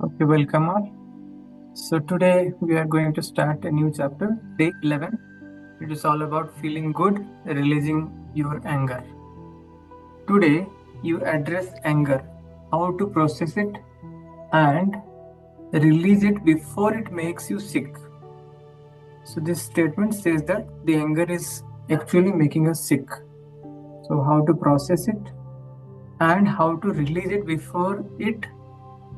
Okay, welcome all. So today we are going to start a new chapter, day 11. It is all about feeling good, releasing your anger. Today you address anger, how to process it and release it before it makes you sick. So this statement says that the anger is actually making us sick. So how to process it and how to release it before it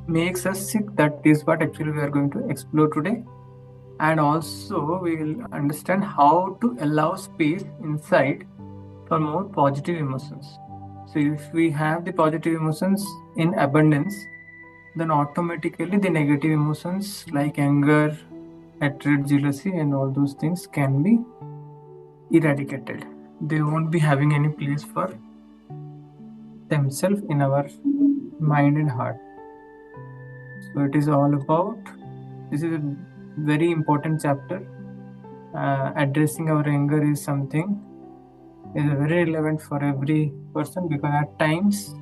makes us sick, that is what actually we are going to explore today. And also we will understand how to allow space inside for more positive emotions. So if we have the positive emotions in abundance, then automatically the negative emotions like anger, hatred, jealousy and all those things can be eradicated. They won't be having any place for themselves in our mind and heart. So it is all about, this is a very important chapter. Addressing our anger is something is very relevant for every person, because at times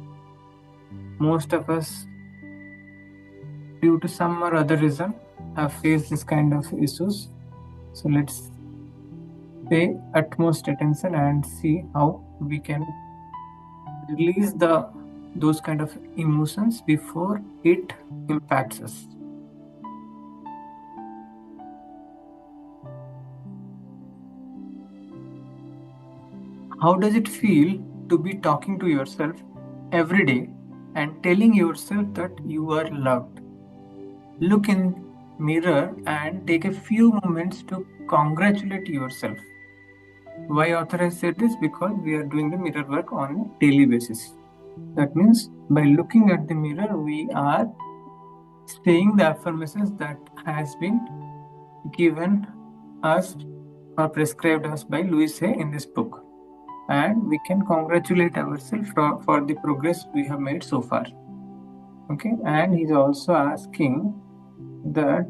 most of us, due to some or other reason, have faced this kind of issues. So let's pay utmost attention and see how we can release those kind of emotions before it impacts us. How does it feel to be talking to yourself every day and telling yourself that you are loved? Look in mirror and take a few moments to congratulate yourself. Why author has said this? Because we are doing the mirror work on a daily basis. That means by looking at the mirror, we are saying the affirmations that has been given us or prescribed us by Louis Hay in this book. And we can congratulate ourselves for the progress we have made so far. Okay, and he's also asking that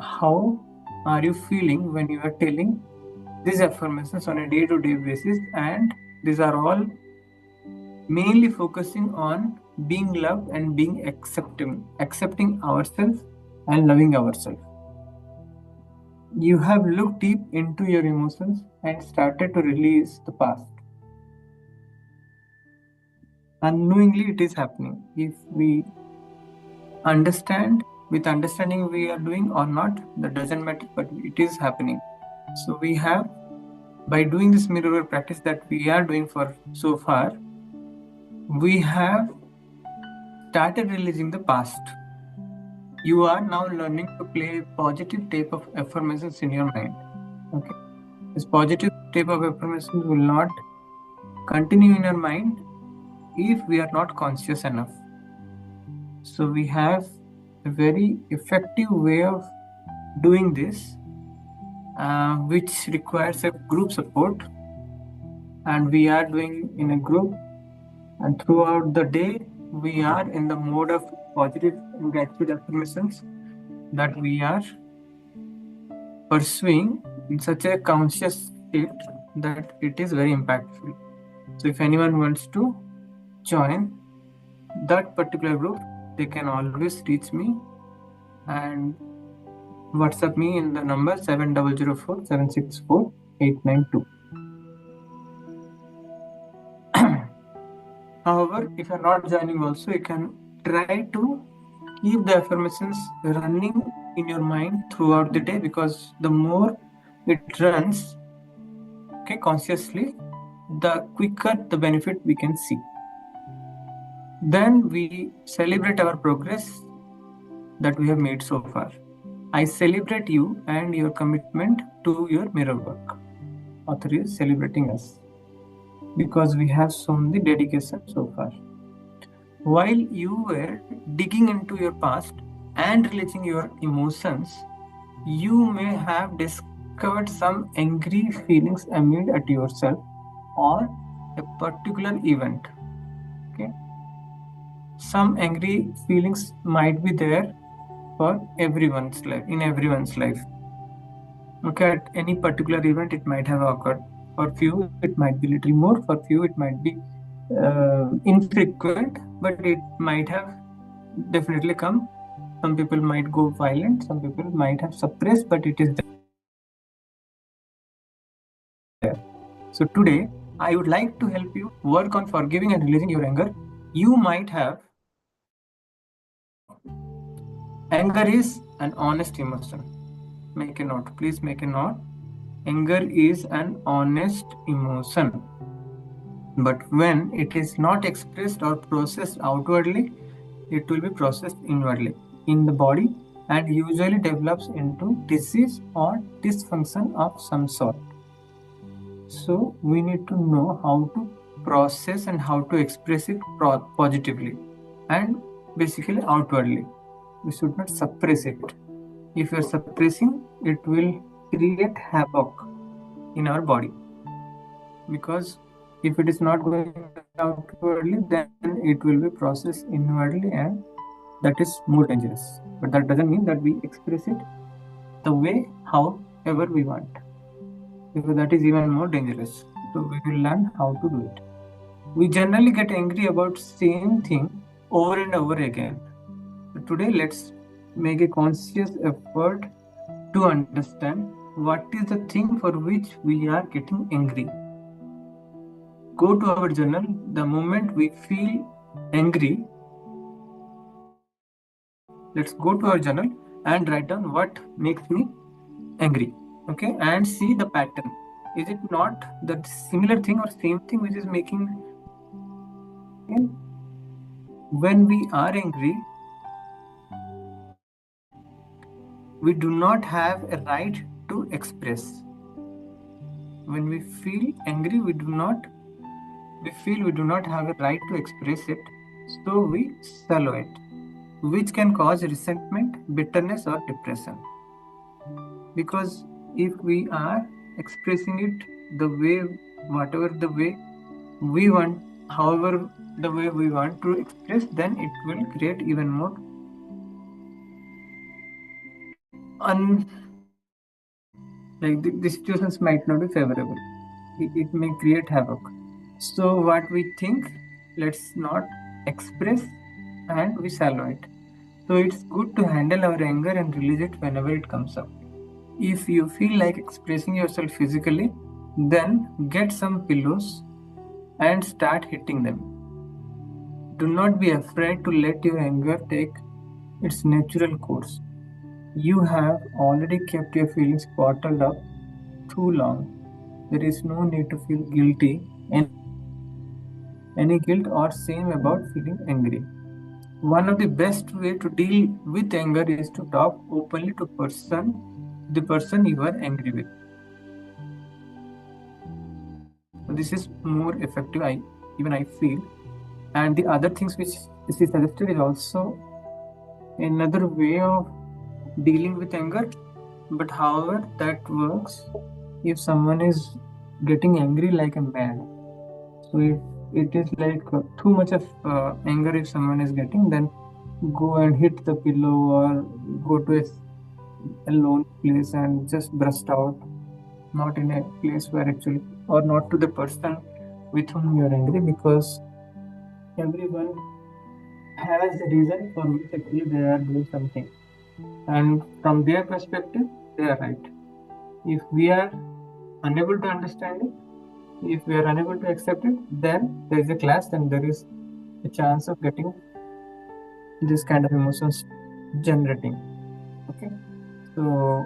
how are you feeling when you are telling these affirmations on a day-to-day basis, and these are all mainly focusing on being loved and being accepting ourselves and loving ourselves. You have looked deep into your emotions and started to release the past. Unknowingly it is happening. If we understand, with understanding we are doing or not, that doesn't matter, but it is happening. So we have, by doing this mirror work practice that we are doing for so far, we have started releasing the past. You are now learning to play a positive tape of affirmations in your mind. Okay, this positive tape of affirmations will not continue in your mind if we are not conscious enough. So we have a very effective way of doing this, which requires a group support, and we are doing in a group, and throughout the day we are in the mode of positive and gratitude affirmations that we are pursuing in such a conscious state that it is very impactful. So if anyone wants to join that particular group, they can always reach me and WhatsApp me in the number 7004 764 892. However, if you're not joining also, you can try to keep the affirmations running in your mind throughout the day, because the more it runs, okay, consciously, the quicker the benefit we can see. Then we celebrate our progress that we have made so far. I celebrate you and your commitment to your mirror work. Author is celebrating us because we have shown the dedication so far. While you were digging into your past and releasing your emotions, you may have discovered some angry feelings amid at yourself or a particular event. Okay, some angry feelings might be there for everyone's life, in everyone's life. Okay, at any particular event it might have occurred. For few it might be little more, for few it might be infrequent, but it might have definitely come Some people might go violent, some people might have suppressed, but it is there. So today, I would like to help you work on forgiving and releasing your anger. You might have anger is an honest emotion. Make a note, please make a note. Anger is an honest emotion. But when it is not expressed or processed outwardly, it will be processed inwardly in the body and usually develops into disease or dysfunction of some sort. So we need to know how to process and how to express it positively and basically outwardly. We should not suppress it. If you are suppressing, it will create havoc in our body, because if it is not going outwardly, then it will be processed inwardly, and that is more dangerous. But that doesn't mean that we express it the way however we want, because that is even more dangerous. So we will learn how to do it. We generally get angry about same thing over and over again. So today let's make a conscious effort to understand what is the thing for which we are getting angry. Go to our journal. The moment we feel angry, let's go to our journal and write down what makes me angry. Okay, and see the pattern. Is it not the similar thing or same thing which is making? When we are angry, we do not have a right to express. When we feel angry, we feel we do not have a right to express it, so we swallow it, which can cause resentment, bitterness, or depression. Because if we are expressing it the way, whatever the way we want, however the way we want to express, then it will create even more the situations might not be favorable. It may create havoc. So what we think, let's not express, and we swallow it. So it's good to handle our anger and release it whenever it comes up. If you feel like expressing yourself physically, then get some pillows and start hitting them. Do not be afraid to let your anger take its natural course. You have already kept your feelings bottled up too long. There is no need to feel guilty, any guilt or shame about feeling angry. One of the best way to deal with anger is to talk openly to the person you are angry with. So this is more effective, I feel. And the other things which is suggested is also another way of dealing with anger. But however, that works if someone is getting angry like a mad. So if it is like too much of anger if someone is getting, then go and hit the pillow or go to a lone place and just burst out, not in a place where actually, or not to the person with whom you are angry, because everyone has a reason for which actually they are doing something, and from their perspective they are right. If we are unable to understand it, if we are unable to accept it, then there is a clash and there is a chance of getting this kind of emotions generating. Okay, so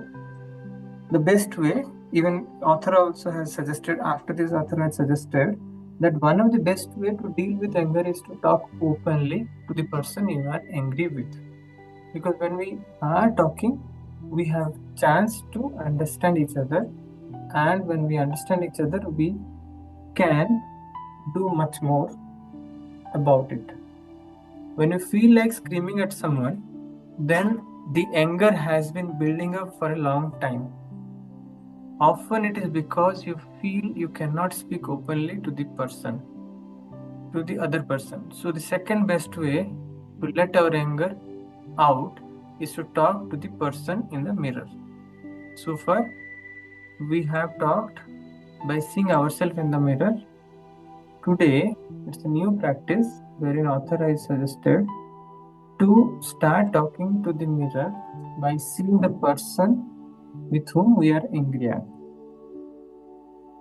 the best way, even author also has suggested, after this author has suggested that one of the best way to deal with anger is to talk openly to the person you are angry with, because when we are talking, we have chance to understand each other, and when we understand each other, we can do much more about it. When you feel like screaming at someone, then the anger has been building up for a long time. Often it is because you feel you cannot speak openly to the other person. So the second best way to let our anger out is to talk to the person in the mirror. So far, we have talked by seeing ourselves in the mirror. Today, it's a new practice wherein author has suggested to start talking to the mirror by seeing the person with whom we are angry at.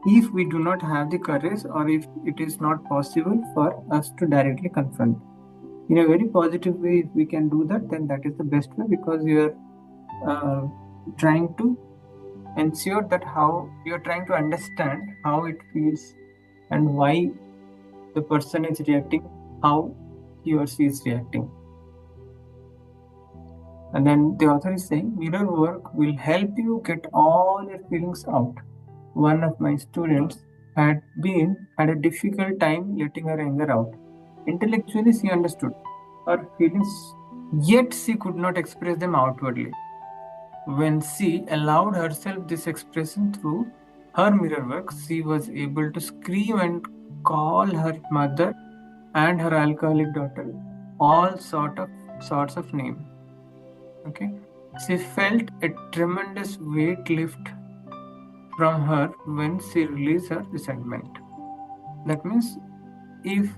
If we do not have the courage, or if it is not possible for us to directly confront in a very positive way, if we can do that, then that is the best way, because you are trying to ensure that how you are trying to understand how it feels and why the person is reacting, how he or she is reacting. And then the author is saying mirror work will help you get all your feelings out. One of my students had a difficult time letting her anger out. Intellectually, she understood her feelings, yet she could not express them outwardly. When she allowed herself this expression through her mirror work, she was able to scream and call her mother and her alcoholic daughter all sorts of names. Okay, she felt a tremendous weight lift from her when she released her resentment. That means if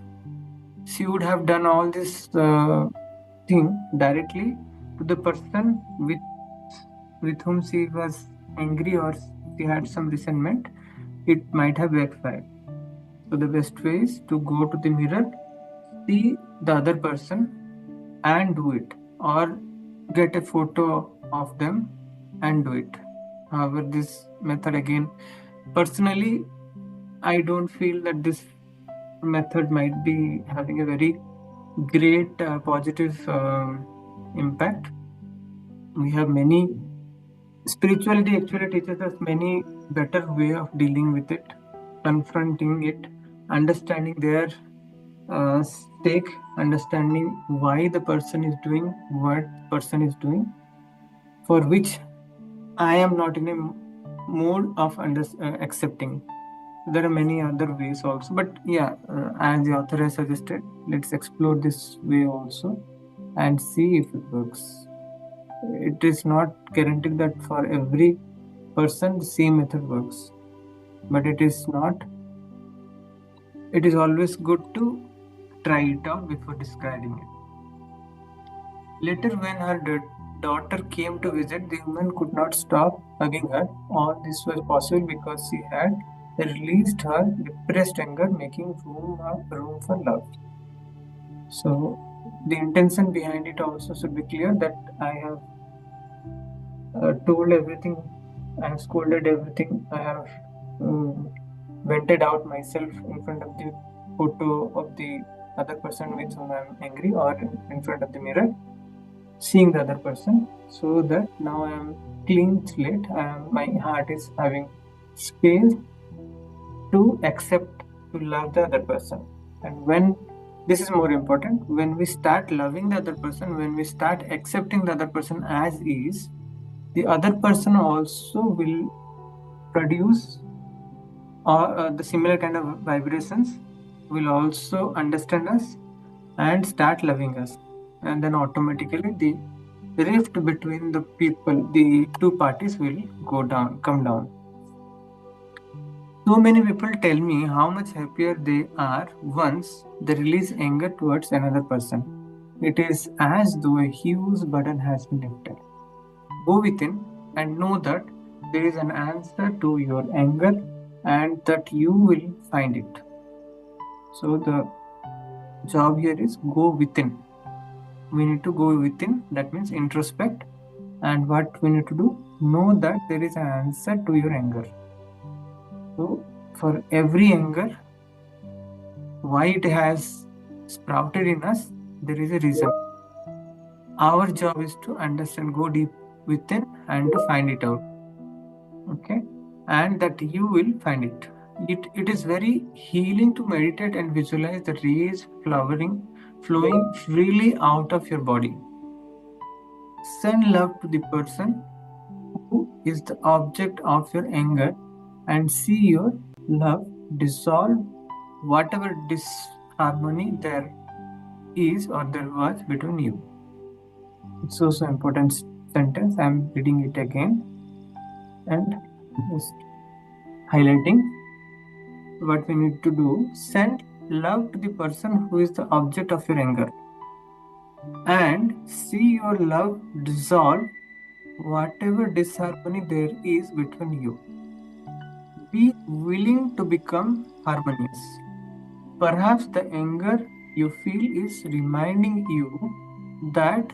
she would have done all this thing directly to the person with whom she was angry, or she had some resentment, it might have backfired. So the best way is to go to the mirror, see the other person and do it, or get a photo of them and do it. However, this method, again, personally, I don't feel that this method might be having a very great positive impact. We have many spirituality actually teaches us many better way of dealing with it, confronting it, understanding their stake, understanding why the person is doing what person is doing, for which I am not in a mode of accepting. There are many other ways also, but yeah, as the author has suggested, let's explore this way also and see if it works. It is not guaranteed that for every person the same method works, but it is always good to try it out before discarding it. Later, when her daughter came to visit, the woman could not stop hugging her. All this was possible because she had released her repressed anger, making room for love. So, the intention behind it also should be clear, that I have told everything, I have scolded everything, I have vented out myself in front of the photo of the other person with whom I am angry, or in front of the mirror, seeing the other person, so that now I am clean slate. My heart is having space to accept, to love the other person. And when this is more important, when we start loving the other person, when we start accepting the other person as is, the other person also will produce the similar kind of vibrations, will also understand us and start loving us, and then automatically the rift between the people, the two parties, will come down. So many people tell me how much happier they are once they release anger towards another person. It is as though a huge burden has been lifted. Go within and know that there is an answer to your anger and that you will find it. So the job here is go within. We need to go within, that means introspect. And what we need to do, know that there is an answer to your anger. So for every anger, why it has sprouted in us, there is a reason. Our job is to understand, go deep within and to find it out. Okay, and that you will find it. It is very healing to meditate and visualize the rays flowing freely out of your body. Send love to the person who is the object of your anger, and see your love dissolve whatever disharmony there is or there was between you. It's also important sentence. I'm reading it again and just highlighting what we need to do. Send love to the person who is the object of your anger. and see your love dissolve whatever disharmony there is between you. Be willing to become harmonious. Perhaps the anger you feel is reminding you that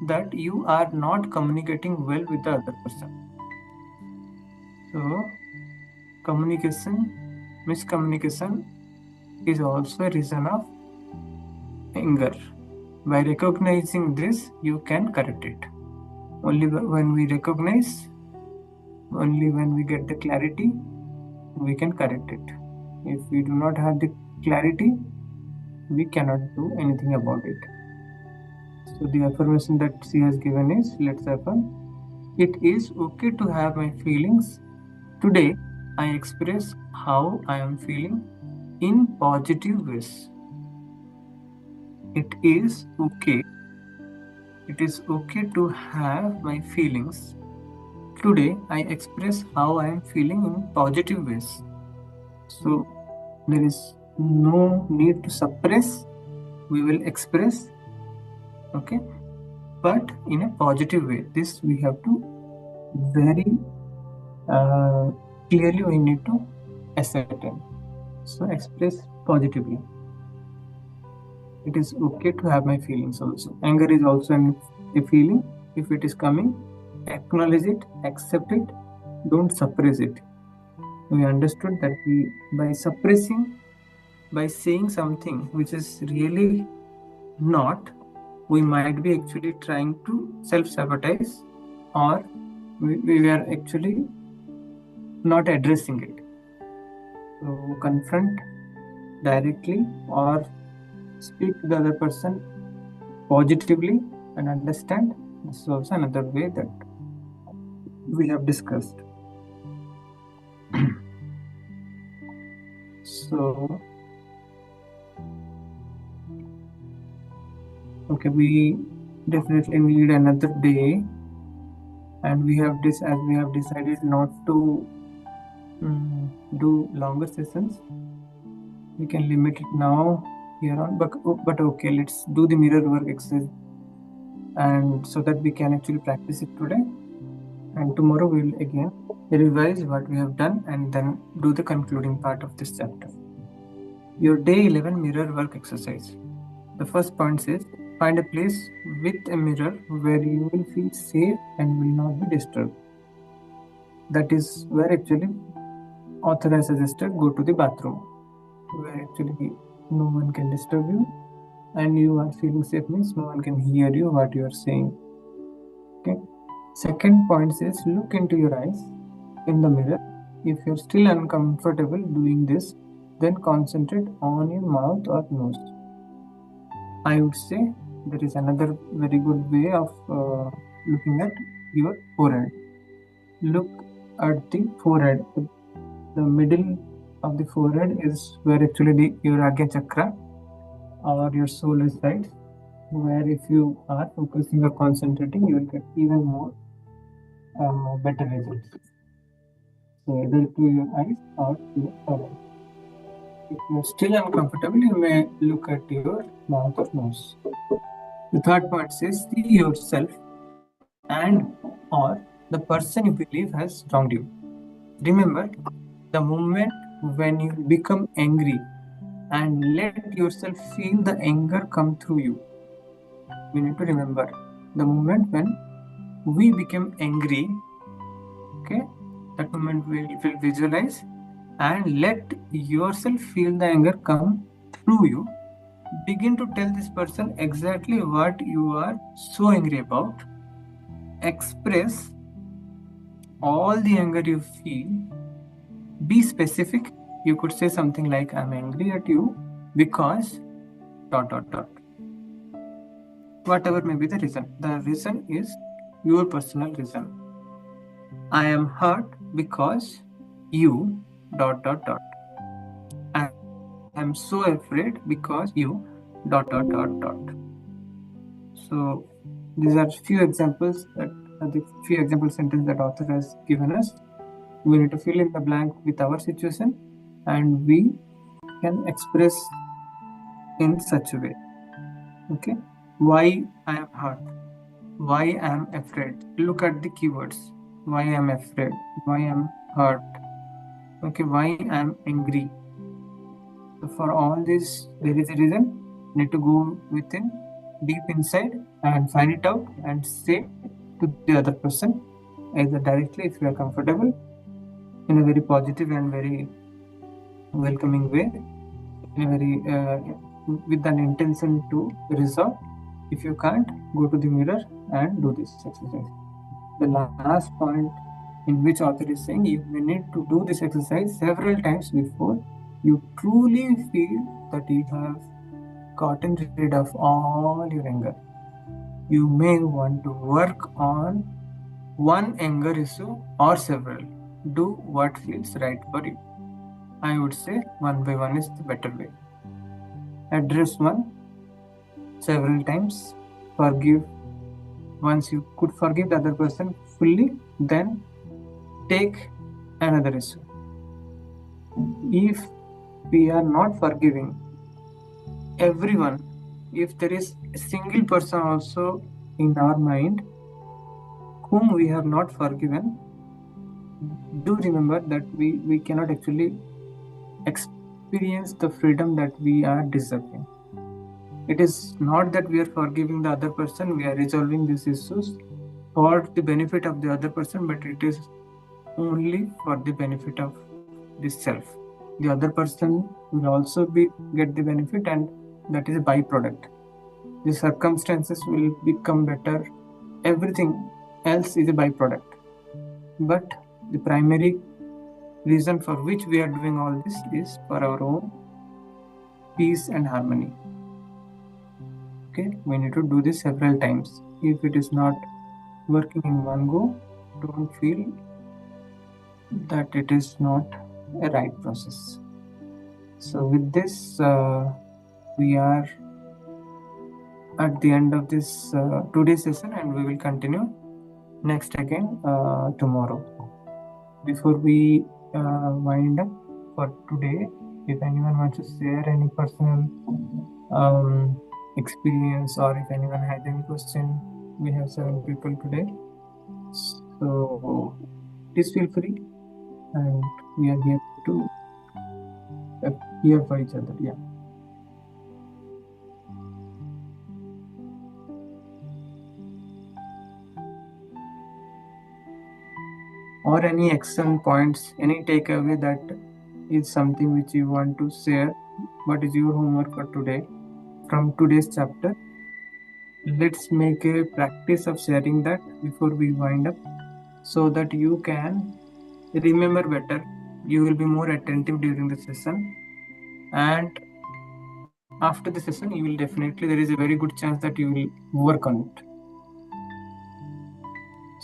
that you are not communicating well with the other person. So miscommunication is also a reason of anger. By recognizing this, you can correct it. Only when we recognize, only when we get the clarity, we can correct it. If we do not have the clarity, we cannot do anything about it. So the affirmation that she has given is, let's affirm, it is okay to have my feelings. Today, I express how I am feeling in positive ways. It is okay. It is okay to have my feelings. Today, I express how I am feeling in positive ways. So there is no need to suppress. We will express, okay, but in a positive way. This we have to very clearly we need to ascertain. So express positively. It is okay to have my feelings also. Anger is also a feeling. If it is coming, acknowledge it, accept it, don't suppress it. We understood that by suppressing, by saying something which is really not, we might be actually trying to self-sabotage, or we are actually not addressing it. So confront directly or speak to the other person positively and understand. This is also another way that we have discussed. So, okay, we definitely need another day, and we have as we have decided not to do longer sessions. We can limit it now here on, but okay, let's do the mirror work exercise, and so that we can actually practice it today, and tomorrow we will again revise what we have done and then do the concluding part of this chapter. Your day 11 mirror work exercise. The first point says, find a place with a mirror where you will feel safe and will not be disturbed. That is where actually author has suggested go to the bathroom, where actually no one can disturb you and you are feeling safe, means no one can hear you what you are saying. Okay. Second point says, look into your eyes in the mirror. If you're still uncomfortable doing this, then concentrate on your mouth or nose. I would say there is another very good way of looking at your forehead. Look at the forehead. The middle of the forehead is where actually your Agya Chakra or your soul resides, where if you are focusing or concentrating, you will get even more better results. So either to your eyes or to your forehead. If you are still uncomfortable, you may look at your mouth or nose. The third point says, see yourself and or the person you believe has wronged you. Remember, the moment when you become angry and let yourself feel the anger come through you. We need to remember the moment when we become angry, okay, that moment we will visualize and let yourself feel the anger come through you. Begin to tell this person exactly what you are so angry about. Express all the anger you feel. Be specific. You could say something like, I'm angry at you because ... Whatever may be the reason. The reason is your personal reason. I am hurt because you ... I am so afraid because you ... So these are few examples that are the few example sentences that author has given us. We need to fill in the blank with our situation and we can express in such a way. Okay, why I am hurt, why I am afraid. Look at the keywords. Why I am afraid, why I am hurt. Okay, why I am angry. So for all this, there is a reason. You need to go within, deep inside, and find it out and say to the other person, either directly if you are comfortable, in a very positive and very welcoming way, in a very with an intention to resolve. If you can't, go to the mirror and do this exercise. The last point in which author is saying you may need to do this exercise several times before you truly feel that you have gotten rid of all your anger. You may want to work on one anger issue or several. Do what feels right for you. I would say one by one is the better way. Address one several times. Forgive. Once you could forgive the other person fully, then take another issue. If we are not forgiving everyone, if there is a single person also in our mind whom we have not forgiven, do remember that we cannot actually experience the freedom that we are deserving. It is not that we are forgiving the other person, we are resolving these issues for the benefit of the other person, but it is only for the benefit of the self. The other person will also get the benefit, and that is a byproduct. The circumstances will become better. Everything else is a byproduct. But the primary reason for which we are doing all this is for our own peace and harmony. Okay, we need to do this several times. If it is not working in one go, don't feel that it is not a right process. So with this, we are at the end of this today's session, and we will continue next again tomorrow. Before we wind up for today, if anyone wants to share any personal experience, or if anyone has any question, we have 7 people today, so please feel free, and we are here to hear for each other. Yeah. Or any action points, any takeaway that is something which you want to share. What is your homework for today from today's chapter? Let's make a practice of sharing that before we wind up, so that you can remember better. You will be more attentive during the session, and after the session you will definitely, there is a very good chance that you will work on it.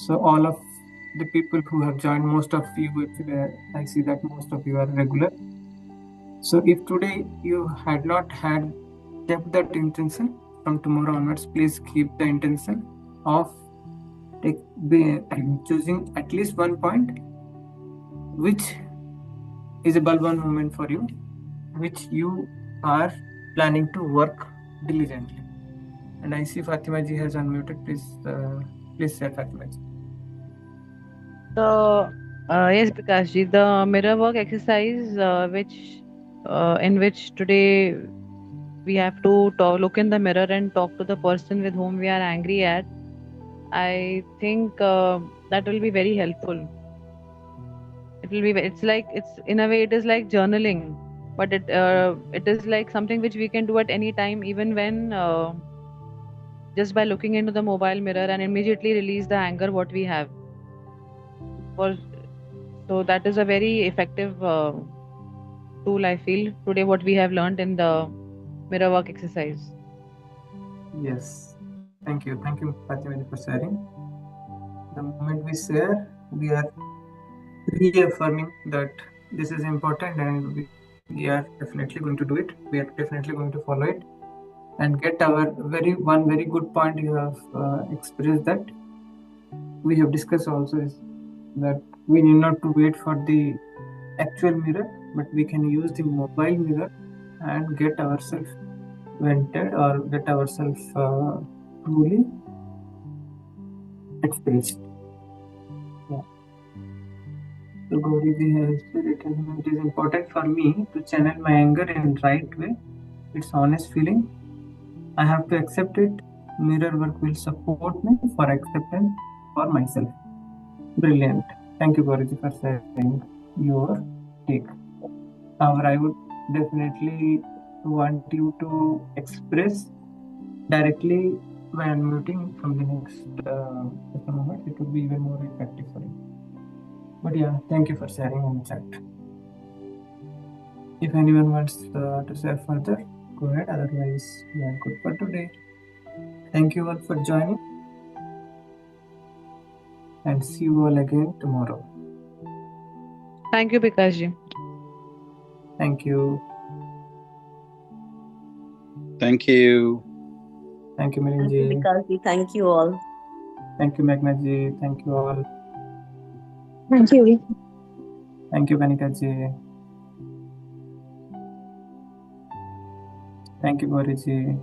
So all of the people who have joined, most of you, I see that most of you are regular. So if today you had not had kept that intention, from tomorrow onwards, please keep the intention of choosing at least one point which is a bulb on moment for you, which you are planning to work diligently. And I see Fatima ji has unmuted. Please say, Fatima ji. So, yes, Prakash ji, the mirror work exercise, in which today we have to look in the mirror and talk to the person with whom we are angry at. I think that will be very helpful. It will be. It's like it's in a way it is like journaling, but it is like something which we can do at any time, even when just by looking into the mobile mirror and immediately release the anger what we have. For so that is a very effective tool, I feel, today what we have learned in the mirror work exercise. Yes. Thank you. Thank you, Fatima ji, for sharing. The moment we share, we are reaffirming that this is important, and we are definitely going to do it. We are definitely going to follow it and get our very good point you have expressed, that we have discussed also, is that we need not to wait for the actual mirror, but we can use the mobile mirror and get ourselves vented or get ourselves truly expressed. Yeah. So Gauriji has written, it is important for me to channel my anger in right way. It's honest feeling. I have to accept it. Mirror work will support me for acceptance for myself. Brilliant. Thank you, Gauriji, for sharing your take. However, I would definitely want you to express directly when muting from the next moment. It would be even more effective for you. But yeah, thank you for sharing in the chat. If anyone wants to share further, go ahead. Otherwise, we are good for today. Thank you all for joining, and see you all again tomorrow. Thank you, Bikash ji. Thank you. Thank you. Thank you, Thank you, Milinji. Vikasji. Thank you all. Thank you, Megnaji. Thank you all. Thank you. Thank you, Kanikaji. Thank you, Gauriji.